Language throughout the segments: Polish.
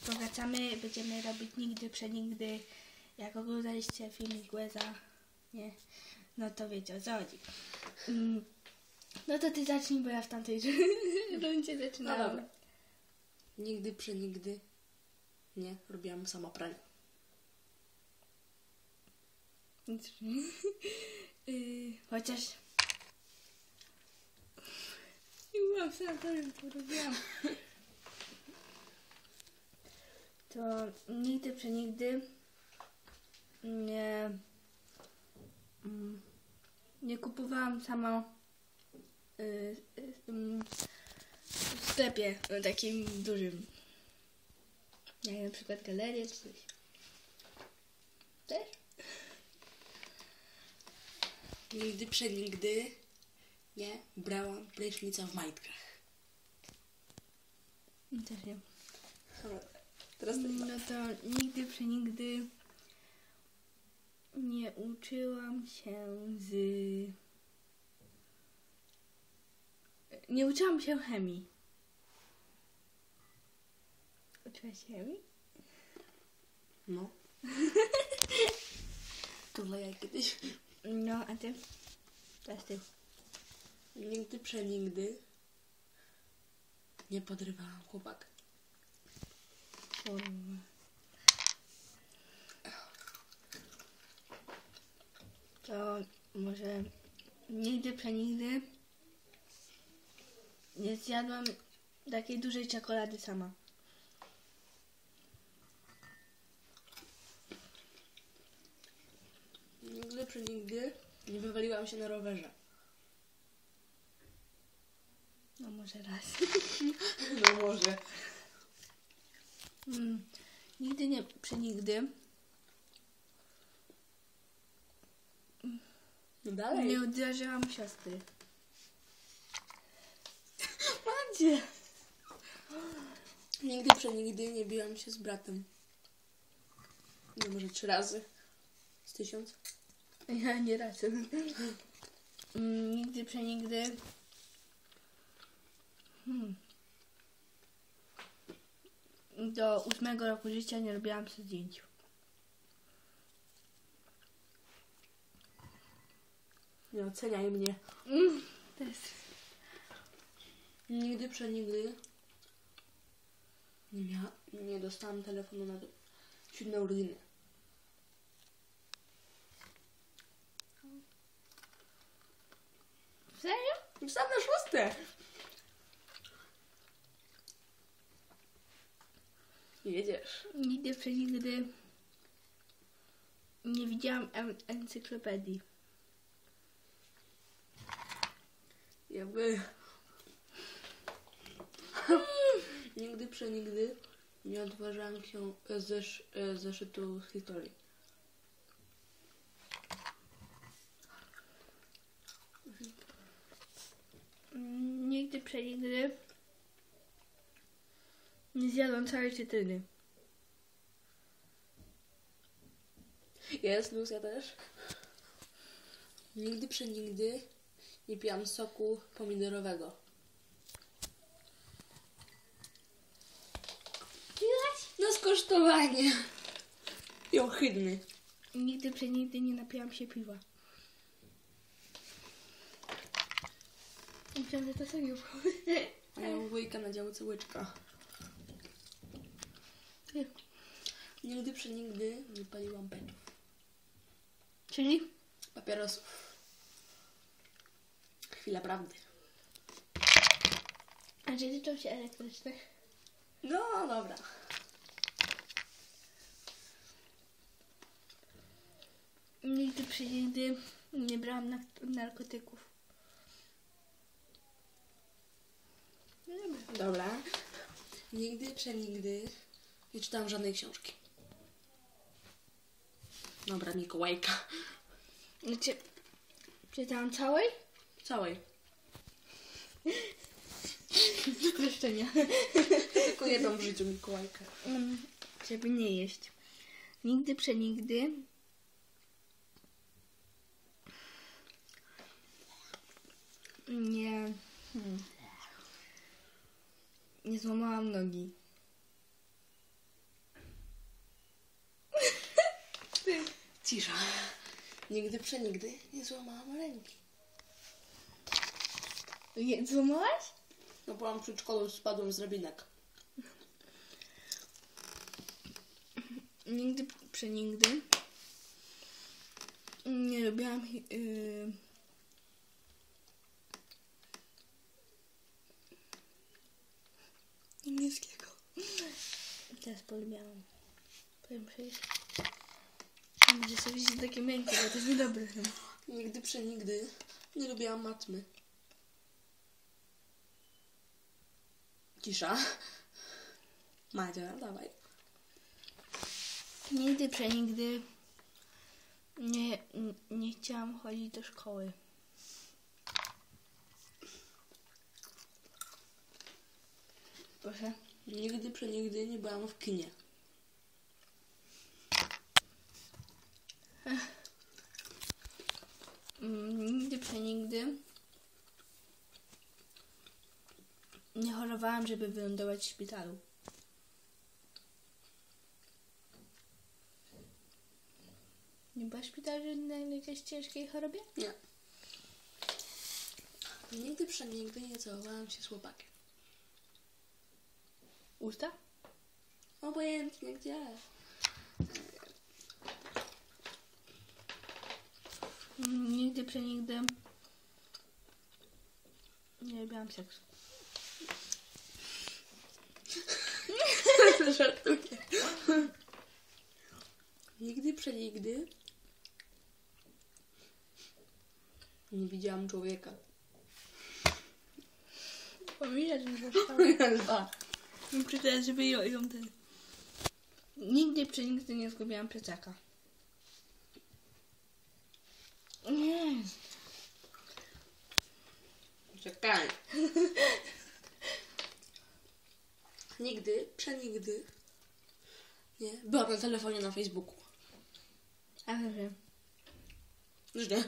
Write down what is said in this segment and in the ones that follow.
powracamy, będziemy robić nigdy, przenigdy. Jak oglądaliście filmik Łeza, nie? No to wiecie o co chodzi. No to ty zacznij, bo ja w tamtej rundzie zaczynałam. No dobra. Nigdy, przenigdy nie robiłam sama prania. Chociaż nie byłam w sanatorium, to robiłam. To nigdy, przenigdy nie kupowałam sama w sklepie takim dużym. Jak na przykład galerię czy coś. Też? Nigdy, przenigdy nie brałam prysznica w majtkach. Też nie. Dobra, teraz ty. No to nigdy, przenigdy nie uczyłam się Nie uczyłam się chemii. Uczyłaś się chemii? No. To dla ja kiedyś. No, a ty? Teraz ty. Nigdy, przenigdy nie podrywałam chłopaka. To może nigdy, przenigdy nie zjadłam takiej dużej czekolady sama. Nigdy, przenigdy nie wywaliłam się na rowerze. No może raz. No może. Nigdy, nie, przenigdy No dalej. nie uderzyłam siostry. Macie. Nigdy, przenigdy nie biłam się z bratem. No może 3 razy. Z 1000. Ja nie raz. Nigdy, przenigdy do 8 roku życia nie robiłam sobie zdjęć. Nie oceniaj mnie. To jest... Nigdy, przenigdy nie dostałam telefonu na 7 urodziny. Serio? Sam na 6. Jedziesz. Nigdy, przenigdy nie widziałam encyklopedii. Jakby... Nigdy, przenigdy nie odważałam się zeszytu z historii. Nigdy, przenigdy nie zjadłam całej cytryny. Jest, Lucja też. Nigdy, przenigdy nie piłam soku pomidorowego. Piłaś? No skosztowanie. I ohydny. Nigdy, przenigdy nie napiłam się piwa. Myślałam, że to serio. A ja mam wujka na działce łyczka. Nigdy, przenigdy nie paliłam petów. Czyli? Papierosów. Chwila prawdy. A czy liczą się elektryczne? No, dobra. Nigdy, przenigdy nie brałam narkotyków. No dobra. Dobra. Nigdy, przenigdy nie czytałam żadnej książki. Dobra, Mikołajka. Znaczy, czytałam całej? Całej. Streszczenia. Tylko jedną w życiu Mikołajkę. Żeby nie jeść. Nigdy, przenigdy nie złamałam nogi. Cisza. Nigdy przenigdy nie złamałam ręki. Nie złamałaś? No byłam w przedszkolu, spadłem z drabinek. Nigdy, przenigdy nie lubiłam niemieckiego. Teraz polubiałam. Powiem przejść. Może sobie się takie miękkie, bo to jest niedobre. Nigdy przenigdy nie lubiłam matmy. Cisza. Madzia, dawaj. Nigdy, przenigdy nie chciałam chodzić do szkoły. Proszę. Nigdy przenigdy nie byłam w kinie. Nigdy, przenigdy nie chorowałam, żeby wylądować w szpitalu. Nie była w szpitalu na jakiejś ciężkiej chorobie? Nie. Nigdy przenigdy nie całowałam się z chłopakiem. Usta? Obojętnie gdzie. Nigdy, przenigdy nie lubiłam seksu. Żartuję. Nigdy przenigdy nie widziałam człowieka. Pomijać, że zostało. Przecież, żeby ją ten... Nigdy, przenigdy nie zgubiłam plecaka. Nie. Czekaj. Nigdy, przenigdy nie byłam na telefonie na Facebooku. A wiem. Źle.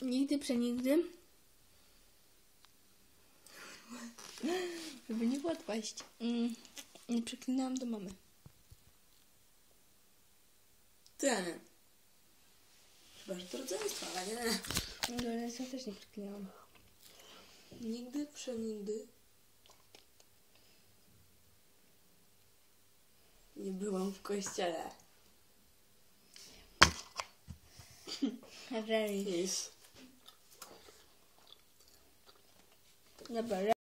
Nigdy, przenigdy żeby nie odpaść. Nie przeklinałam do mamy. Ty. Chyba, że to rodzeństwo, ale nie. Do rodzeństwa też nie przeklinałam. Nigdy, przenigdy nie byłam w kościele. Really. Nic. Dobra.